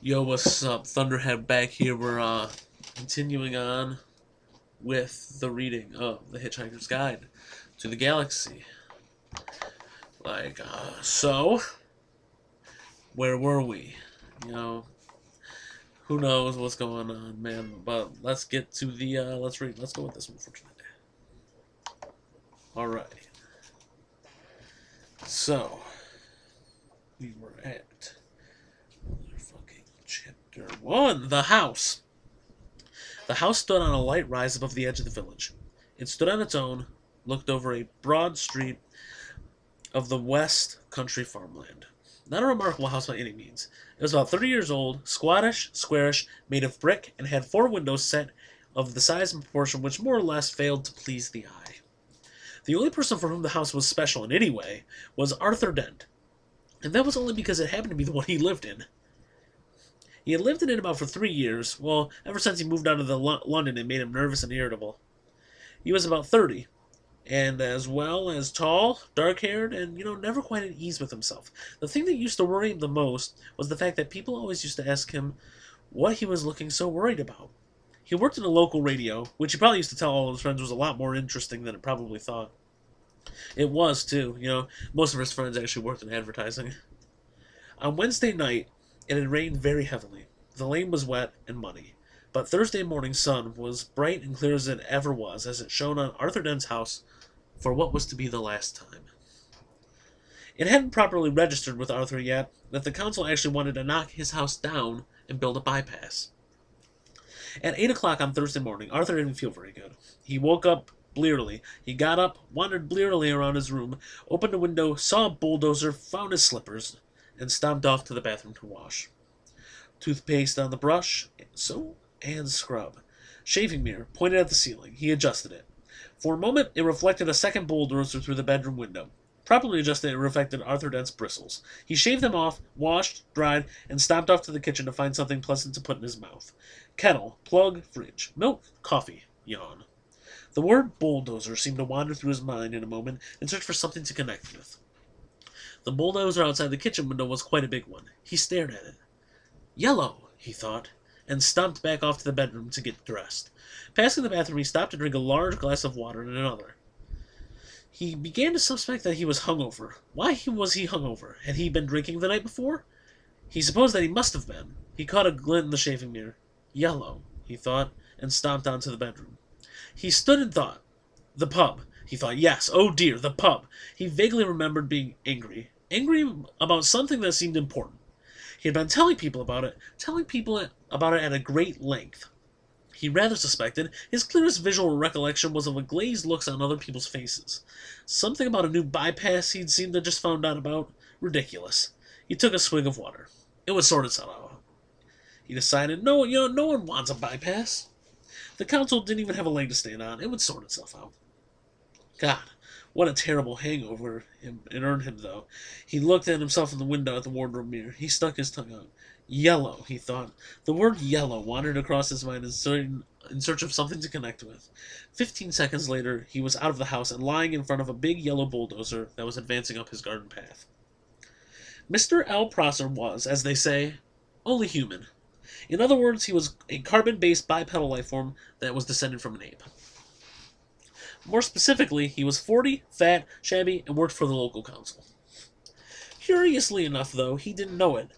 Yo, what's up? Thunderhead back here. We're continuing on with the reading of The Hitchhiker's Guide to the Galaxy. So, where were we? You know, who knows what's going on, man, but let's get to the, let's read. Let's go with this one for tonight. Alright. So, we were at fucking chapter 1, the house. The house stood on a light rise above the edge of the village. It stood on its own, looked over a broad street of the West Country farmland. Not a remarkable house by any means. It was about 30 years old, squattish, squarish, made of brick, and had 4 windows set of the size and proportion which more or less failed to please the eye. The only person for whom the house was special in any way was Arthur Dent, and that was only because it happened to be the one he lived in. He had lived in it about for 3 years, well, ever since he moved out of London it made him nervous and irritable. He was about 30, and as well as tall, dark-haired, and, never quite at ease with himself. The thing that used to worry him the most was the fact that people always used to ask him what he was looking so worried about. He worked in a local radio, which he probably used to tell all his friends was a lot more interesting than it probably thought. It was, too. Most of his friends actually worked in advertising. On Wednesday night, it had rained very heavily. The lane was wet and muddy, but Thursday morning's sun was bright and clear as it ever was, as it shone on Arthur Dent's house for what was to be the last time. It hadn't properly registered with Arthur yet that the council actually wanted to knock his house down and build a bypass. At 8 o'clock on Thursday morning, Arthur didn't feel very good. He woke up blearily. He got up, wandered blearily around his room, opened a window, saw a bulldozer, found his slippers, and stomped off to the bathroom to wash. Toothpaste on the brush, and scrub. Shaving mirror pointed at the ceiling. He adjusted it. For a moment, it reflected a second bulldozer through the bedroom window. Properly adjusted, it reflected Arthur Dent's bristles. He shaved them off, washed, dried, and stomped off to the kitchen to find something pleasant to put in his mouth. Kettle, plug, fridge, milk, coffee, yawn. The word bulldozer seemed to wander through his mind in a moment and search for something to connect with. The bulldozer outside the kitchen window was quite a big one. He stared at it. Yellow, he thought, and stomped back off to the bedroom to get dressed. Passing the bathroom, he stopped to drink a large glass of water and another. He began to suspect that he was hungover. Why was he hungover? Had he been drinking the night before? He supposed that he must have been. He caught a glint in the shaving mirror. Yellow, he thought, and stomped onto the bedroom. He stood and thought. The pub, he thought. Yes, oh dear, the pub. He vaguely remembered being angry. Angry about something that seemed important. He had been telling people about it at a great length. He rather suspected his clearest visual recollection was of a glazed looks on other people's faces. Something about a new bypass he'd seemed to just found out about. Ridiculous. He took a swig of water. It would sort itself out. He decided, no one wants a bypass. The council didn't even have a leg to stand on. It would sort itself out. God, what a terrible hangover it earned him, though. He looked at himself in the window at the wardrobe mirror. He stuck his tongue out. Yellow, he thought. The word yellow wandered across his mind in search of something to connect with. 15 seconds later, he was out of the house and lying in front of a big yellow bulldozer that was advancing up his garden path. Mr. L. Prosser was, as they say, only human. In other words, he was a carbon-based bipedal life form that was descended from an ape. More specifically, he was 40, fat, shabby, and worked for the local council. Curiously enough, though, he didn't know it.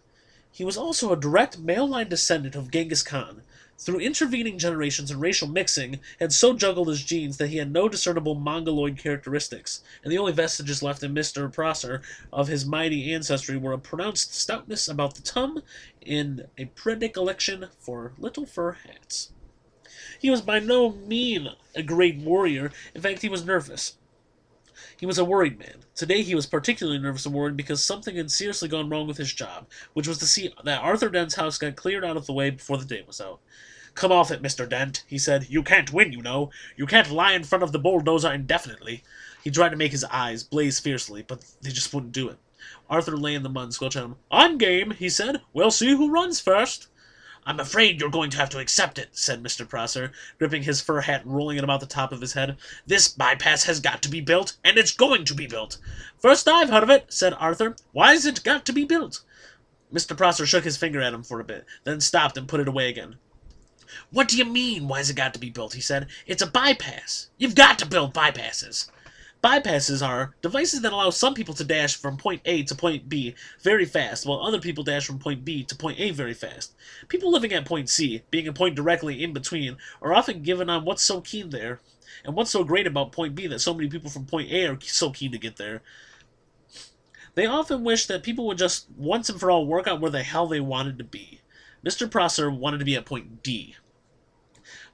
He was also a direct male-line descendant of Genghis Khan. Through intervening generations and racial mixing, had so juggled his genes that he had no discernible Mongoloid characteristics, and the only vestiges left in Mr. Prosser of his mighty ancestry were a pronounced stoutness about the tum and a predilection for little fur hats. He was by no means a great warrior. In fact, he was nervous. He was a worried man. Today he was particularly nervous and worried because something had seriously gone wrong with his job, which was to see that Arthur Dent's house got cleared out of the way before the day was out. "Come off it, Mr. Dent," he said. "You can't win, you know. You can't lie in front of the bulldozer indefinitely." He tried to make his eyes blaze fiercely, but they just wouldn't do it. Arthur lay in the mud and squelched at him. "I'm game," he said. "We'll see who runs first." "I'm afraid you're going to have to accept it," said Mr. Prosser, gripping his fur hat and rolling it about the top of his head. "This bypass has got to be built, and it's going to be built." "First I've heard of it," said Arthur. "Why's it got to be built?" Mr. Prosser shook his finger at him for a bit, then stopped and put it away again. "What do you mean, why's it got to be built?" he said. "It's a bypass. You've got to build bypasses." Bypasses are devices that allow some people to dash from point A to point B very fast, while other people dash from point B to point A very fast. People living at point C, being a point directly in between, are often given on what's so keen there, and what's so great about point B that so many people from point A are so keen to get there. They often wish that people would just once and for all work out where the hell they wanted to be. Mr. Prosser wanted to be at point D.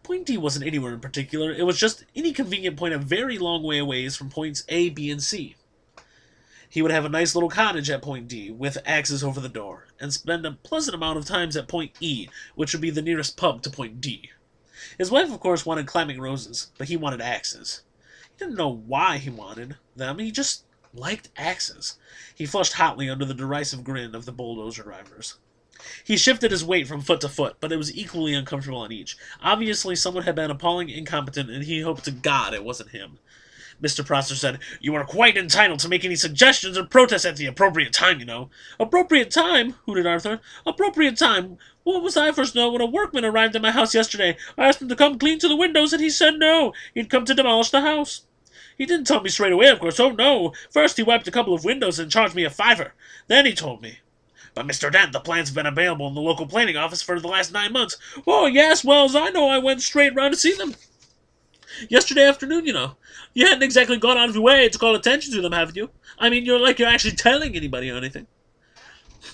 Point D wasn't anywhere in particular, it was just any convenient point a very long way away from points A, B, and C. He would have a nice little cottage at point D, with axes over the door, and spend a pleasant amount of times at point E, which would be the nearest pub to point D. His wife, of course, wanted climbing roses, but he wanted axes. He didn't know why he wanted them, he just liked axes. He flushed hotly under the derisive grin of the bulldozer drivers. He shifted his weight from foot to foot, but it was equally uncomfortable on each. Obviously, someone had been appalling incompetent, and he hoped to God it wasn't him. Mr. Prosser said, "You are quite entitled to make any suggestions or protests at the appropriate time, you know." "Appropriate time?" hooted Arthur. "Appropriate time? What was I first know when a workman arrived at my house yesterday? I asked him to come clean to the windows, and he said no. He'd come to demolish the house. He didn't tell me straight away, of course. Oh, no. First he wiped a couple of windows and charged me a $5. Then he told me. But, Mr. Dent, the plans have been available in the local planning office for the last 9 months. Oh, yes, well, as I know, I went straight round to see them. Yesterday afternoon, you know. You hadn't exactly gone out of your way to call attention to them, have you? I mean, you're actually telling anybody or anything.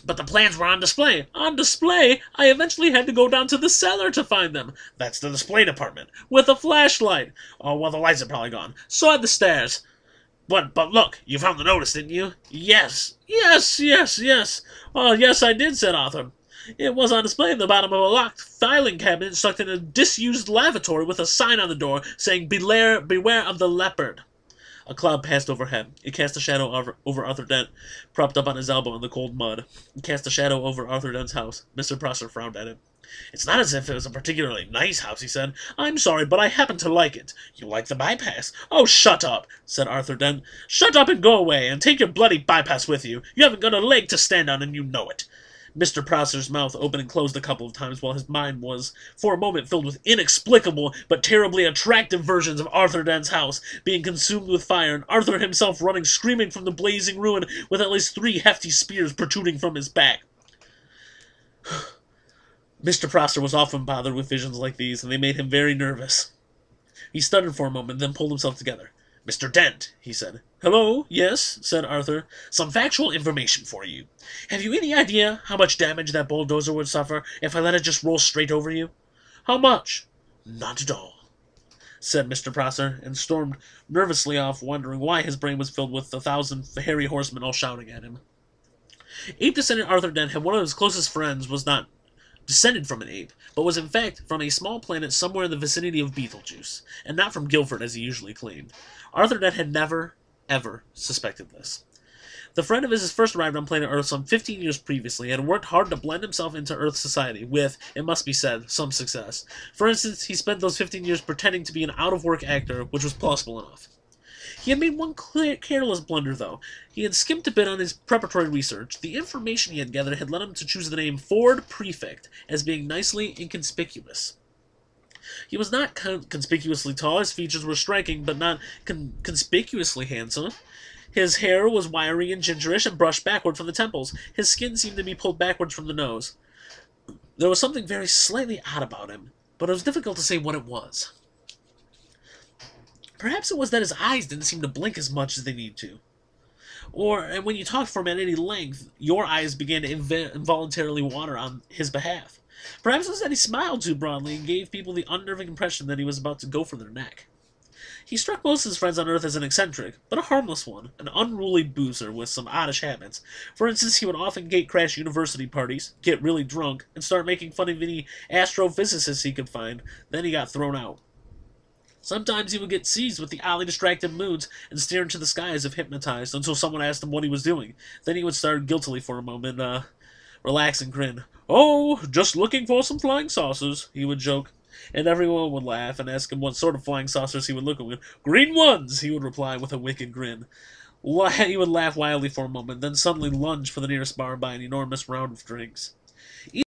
But the plans were on display. On display? I eventually had to go down to the cellar to find them. That's the display department. With a flashlight. Oh, well, the lights are probably gone. So had the stairs. But look, you found the notice, didn't you? Yes. Well, yes, I did, said Arthur. It was on display in the bottom of a locked filing cabinet stuck in a disused lavatory with a sign on the door saying, Beware of the leopard. A cloud passed overhead. It cast a shadow over Arthur Dent, propped up on his elbow in the cold mud. It cast a shadow over Arthur Dent's house. Mr. Prosser frowned at it. "It's not as if it was a particularly nice house," he said. "I'm sorry, but I happen to like it." "You like the bypass?" "Oh, shut up," said Arthur Dent. "Shut up and go away, and take your bloody bypass with you. You haven't got a leg to stand on, and you know it." Mr. Prosser's mouth opened and closed a couple of times while his mind was, for a moment, filled with inexplicable but terribly attractive versions of Arthur Dent's house being consumed with fire, and Arthur himself running screaming from the blazing ruin with at least 3 hefty spears protruding from his back. Mr. Prosser was often bothered with visions like these, and they made him very nervous. He stuttered for a moment, then pulled himself together. "Mr. Dent," he said. "Hello, yes," said Arthur. "Some factual information for you. Have you any idea how much damage that bulldozer would suffer if I let it just roll straight over you?" "How much?" "Not at all," said Mr. Prosser, and stormed nervously off, wondering why his brain was filled with 1,000 hairy horsemen all shouting at him. Ape-descendant Arthur Dent had one of his closest friends was not descended from an ape, but was in fact from a small planet somewhere in the vicinity of Betelgeuse, and not from Guilford as he usually claimed. Arthur Dent had never, ever suspected this. The friend of his first arrived on planet Earth some 15 years previously, and worked hard to blend himself into Earth society, with, it must be said, some success. For instance, he spent those 15 years pretending to be an out-of-work actor, which was plausible enough. He had made one careless blunder, though. He had skimped a bit on his preparatory research. The information he had gathered had led him to choose the name Ford Prefect as being nicely inconspicuous. He was not conspicuously tall. His features were striking, but not conspicuously handsome. His hair was wiry and gingerish and brushed backward from the temples. His skin seemed to be pulled backwards from the nose. There was something very slightly odd about him, but it was difficult to say what it was. Perhaps it was that his eyes didn't seem to blink as much as they need to. Or, and when you talked for him at any length, your eyes began to involuntarily water on his behalf. Perhaps it was that he smiled too broadly and gave people the unnerving impression that he was about to go for their neck. He struck most of his friends on Earth as an eccentric, but a harmless one, an unruly boozer with some oddish habits. For instance, he would often gate-crash university parties, get really drunk, and start making fun of any astrophysicists he could find. Then he got thrown out. Sometimes he would get seized with the oddly distracted moods and stare into the sky as if hypnotized until someone asked him what he was doing. Then he would start guiltily for a moment, relax and grin. "Oh, just looking for some flying saucers," he would joke. And everyone would laugh and ask him what sort of flying saucers he would look at. "Green ones," he would reply with a wicked grin. He would laugh wildly for a moment, then suddenly lunge for the nearest bar and buy an enormous round of drinks.